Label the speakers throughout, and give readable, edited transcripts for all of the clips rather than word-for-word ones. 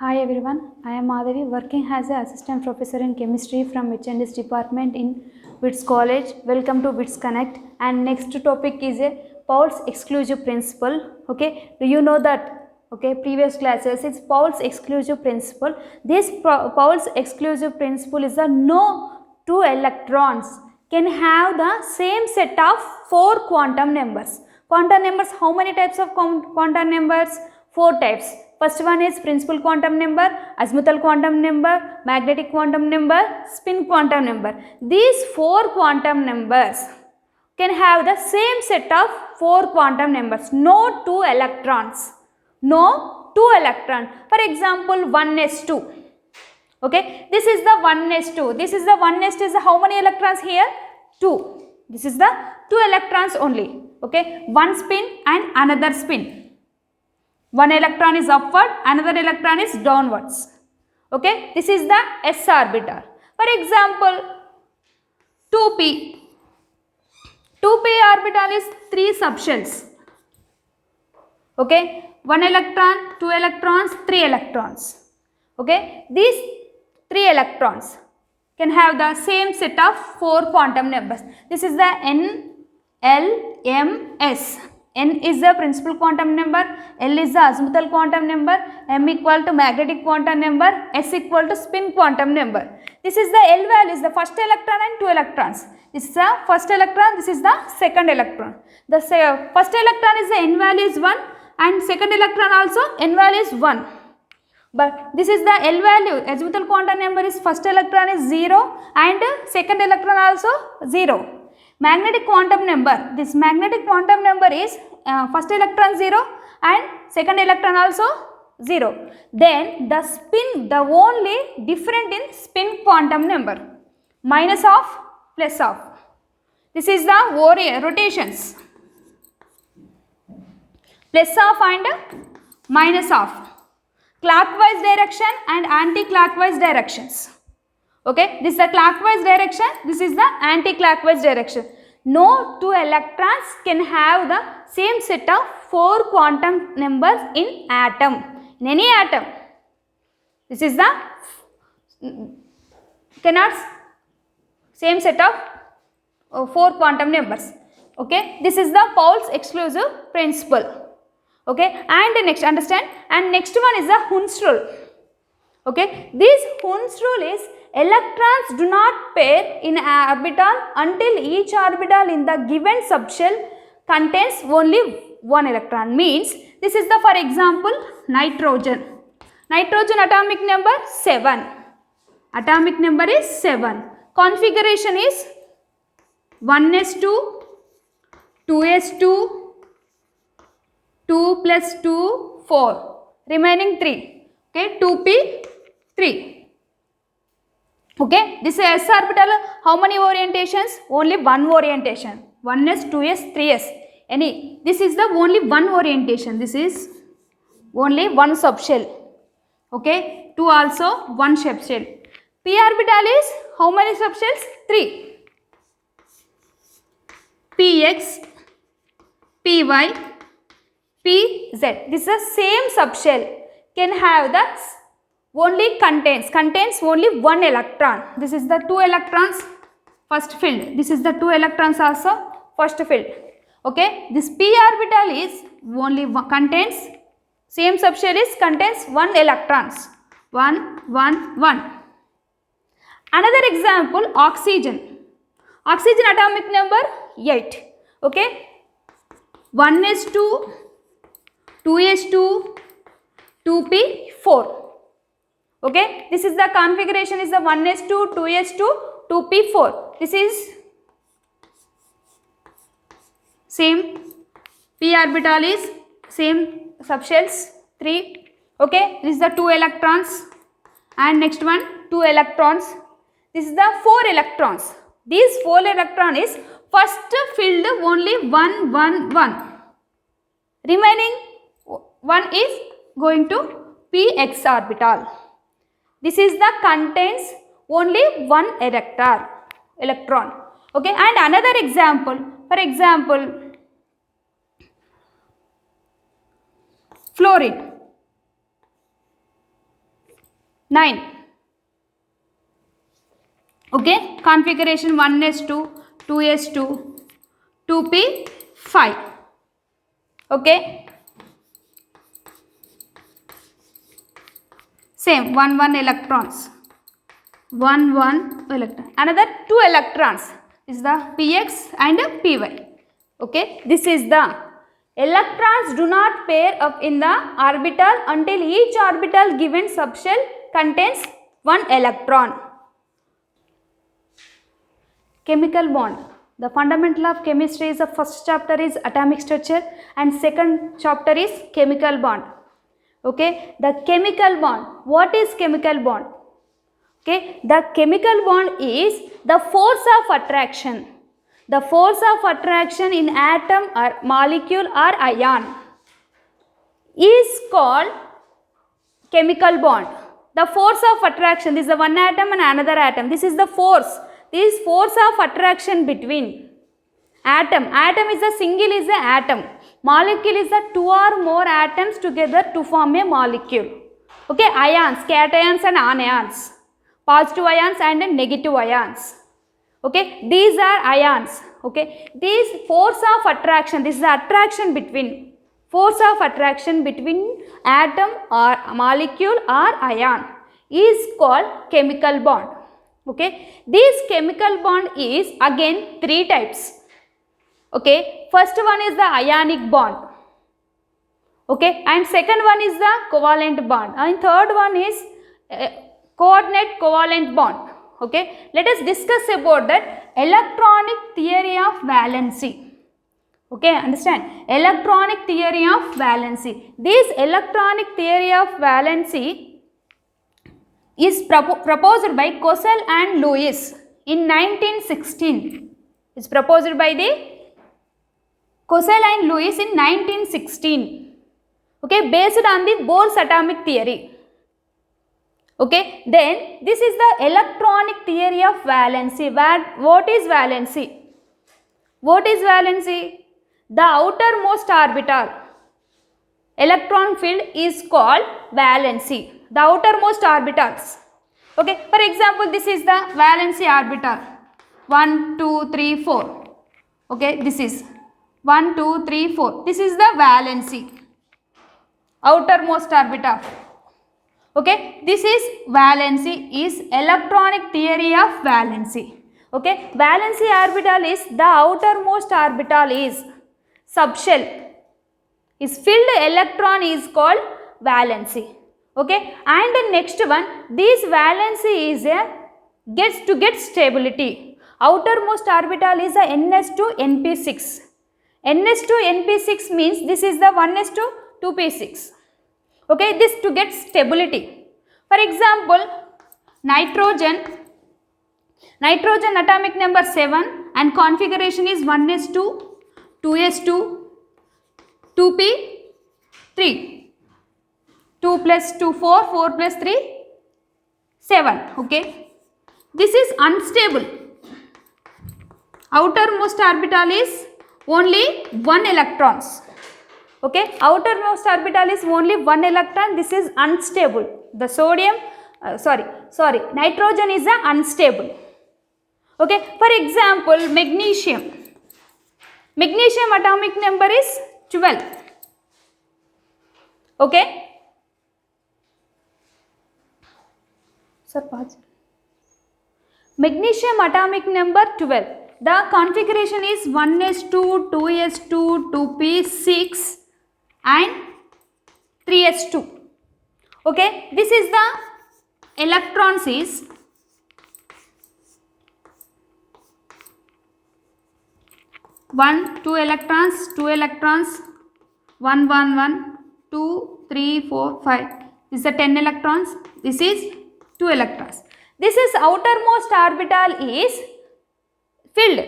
Speaker 1: Hi everyone, I am Madhavi working as an assistant professor in chemistry from HNDS department in WITS College. Welcome to WITS Connect, and next topic is a Paul's exclusive principle. Okay, do you know that? Okay, previous classes it's Paul's exclusive principle. This Paul's exclusive principle is that no two electrons can have the same set of four quantum numbers. Quantum numbers, how many types of quantum numbers? Four types. First one is principal quantum number, azimuthal quantum number, magnetic quantum number, spin quantum number. These four quantum numbers can have the same set of four quantum numbers, no two electrons. No two electrons. For example, 1s2. Okay, this is the 1s2. This is the 1s2 is how many electrons here? 2. This is the 2 electrons only. Okay, one spin and another spin. One electron is upward, another electron is downwards. Okay, this is the s orbital. For example, 2p. 2p orbital is 3 subshells. Okay, 1 electron, 2 electrons, 3 electrons. Okay, these 3 electrons can have the same set of 4 quantum numbers. This is the n, l, m, s. N is the principal quantum number, L is the azimuthal quantum number, M equal to magnetic quantum number, S equal to spin quantum number. This is the L value is the first electron and 2 electrons. This is the first electron, this is the second electron. The first electron is the N value is 1 and second electron also N value is 1. But this is the L value, azimuthal quantum number is first electron is 0 and second electron also 0. Magnetic quantum number, this magnetic quantum number is first electron 0 and second electron also 0. Then the spin, the only different in spin quantum number, minus of, plus of. This is the rotations, plus of and minus of, clockwise direction and anti-clockwise directions. Okay, this is the clockwise direction, this is the anti-clockwise direction. No two electrons can have the same set of 4 quantum numbers in atom, in any atom. This is the cannot same set of 4 quantum numbers. Okay, this is the Paul's exclusive principle. Okay, and next understand, and next one is the Hund's rule. Okay, this Hund's rule is electrons do not pair in an orbital until each orbital in the given subshell contains only one electron. Means this is the, for example, nitrogen. Nitrogen atomic number 7. Atomic number is 7. Configuration is 1s2, 2s2, 2 plus 2, 4. Remaining 3. Okay, 2p, 3. Okay, this is s orbital, how many orientations? Only one orientation, 1s, 2s, 3s, any. This is the only one orientation, this is only one subshell. Okay, 2 also one subshell. P orbital is how many subshells? 3. Px, Py, Pz. This is the same subshell, can have the only contains only one electron. This is the 2 electrons first filled. This is the 2 electrons also first filled. Okay, this p orbital is only one, contains same subshell is contains 1 electrons. 1, 1, 1. Another example, oxygen. Oxygen atomic number 8. Okay, 1s2, 2s2, 2p, 4. Okay, this is the configuration is the 1s2, 2s2, 2p4. This is same, p orbital is same subshells 3. Okay, this is the 2 electrons and next one 2 electrons. This is the 4 electrons. These 4 electron is first filled only 1, 1, 1. Remaining 1 is going to px orbital. This is the contains only one electron. Okay, and another example, for example, fluorine. 9. Okay, configuration 1s2, 2s2, 2p5. Okay, same 1 electrons, 1 electron, another 2 electrons is the px and py. Okay, this is the electrons do not pair up in the orbital until each orbital given subshell contains 1 electron. Chemical bond. The fundamental of chemistry is the first chapter is atomic structure and second chapter is chemical bond. Okay, the chemical bond. What is chemical bond? Okay, the chemical bond is the force of attraction. The force of attraction in atom or molecule or ion is called chemical bond. The force of attraction, this is the one atom and another atom. This is the force. This is force of attraction between atom. Atom is a single is a atom. Molecule is the 2 or more atoms together to form a molecule. Okay, ions, cations and anions. Positive ions and negative ions. Okay, these are ions. Okay, this force of attraction, this is the attraction between, force of attraction between atom or molecule or ion is called chemical bond. Okay, this chemical bond is again 3 types. Okay, first one is the ionic bond. Okay, and second one is the covalent bond, and third one is coordinate covalent bond. Okay, let us discuss about that electronic theory of valency. Okay, understand? Electronic theory of valency. This electronic theory of valency is proposed by Cosell and Lewis in 1916. It's proposed by the Cosell and Lewis in 1916. Okay, based on the Bohr's atomic theory. Okay, then this is the electronic theory of valency. What is valency? What is valency? The outermost orbital electron field is called valency. The outermost orbitals. Okay, for example, this is the valency orbital. 1, 2, 3, 4. Okay, this is 1, 2, 3, 4. This is the valency. Outermost orbital. Okay, this is valency, is electronic theory of valency. Okay, valency orbital is the outermost orbital is subshell. Is filled electron is called valency. Okay, and the next one, this valency is a get stability. Outermost orbital is a ns2 np6. ns2 np6 means this is the 1s2 2p6. Okay, this to get stability. For example, nitrogen atomic number 7 and configuration is 1s2, 2s2, 2p3. 2 plus 2, 4, 4 plus 3, 7. Okay, this is unstable. Outermost orbital is only 1 electrons. Okay, outermost orbital is only 1 electron. This is unstable. The nitrogen is unstable. Okay, for example, magnesium atomic number is 12. Okay. Sir, pause. Magnesium atomic number 12. The configuration is 1s2, 2s2, 2p6 and 3s2. Okay, this is the electrons is 1, 2 electrons, 1, 1, 1, 2, 3, 4, 5. This is the 10 electrons. This is 2 electrons. This is outermost orbital is filled,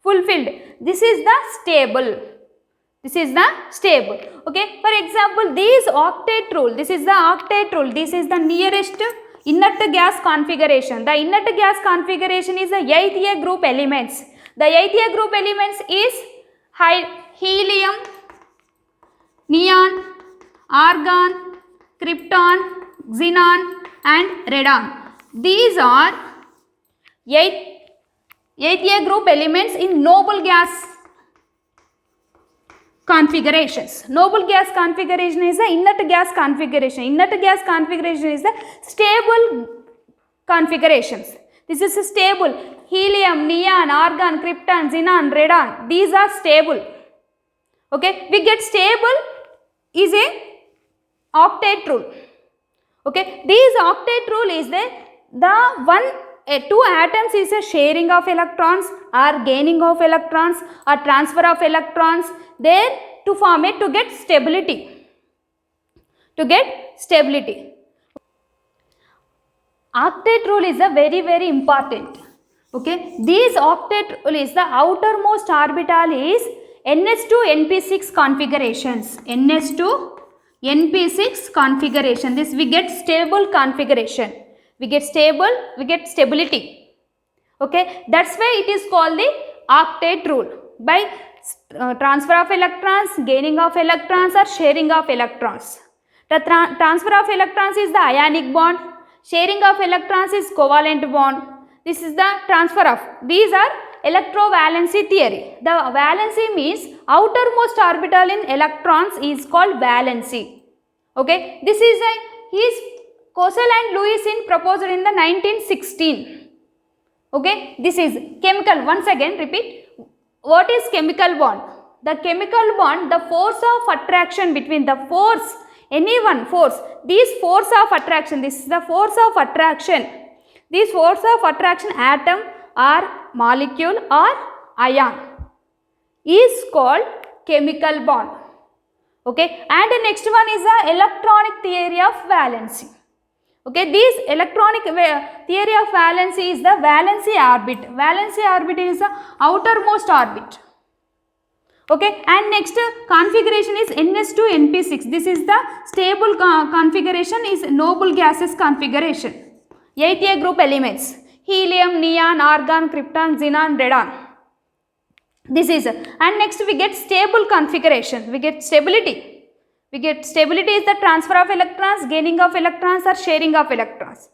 Speaker 1: fulfilled. This is the stable. This is the stable. Okay. For example, this octet rule. This is the octet rule. This is the nearest inert gas configuration. The inert gas configuration is the 8th year group elements. The 8th year group elements is helium, neon, argon, krypton, xenon and radon. These are 8A group elements in noble gas configurations. Noble gas configuration is the inert gas configuration. Inert gas configuration is the stable configurations. This is a stable. Helium, neon, argon, krypton, xenon, radon. These are stable. Okay, we get stable is a octet rule. Okay, this octet rule is two atoms is a sharing of electrons or gaining of electrons or transfer of electrons there to form it to get stability. Octet rule is a very important. Okay, this octet rule is the outermost orbital is NS2 NP6 configurations. NS2 NP6 configuration. This we get stable configuration. We get stability. Okay, that's why it is called the octet rule. By transfer of electrons, gaining of electrons or sharing of electrons. The transfer of electrons is the ionic bond. Sharing of electrons is covalent bond. This is the transfer of. These are electrovalency theory. The valency means outermost orbital in electrons is called valency. Okay, this is Cosell and Lewis proposed in the 1916. Okay, this is chemical. Once again repeat. What is chemical bond? The chemical bond, the force of attraction between the force, any one force, this force of attraction, this is the force of attraction. This force of attraction atom or molecule or ion is called chemical bond. Okay, and the next one is the electronic theory of valency. Okay, this electronic theory of valency is the valency orbit. Valency orbit is the outermost orbit. Okay, and next configuration is NS2 NP6. This is the stable configuration is noble gases configuration. 8A group elements: helium, neon, argon, krypton, xenon, radon. This is, and next we get stable configuration. We get stability. Is the transfer of electrons, gaining of electrons or sharing of electrons.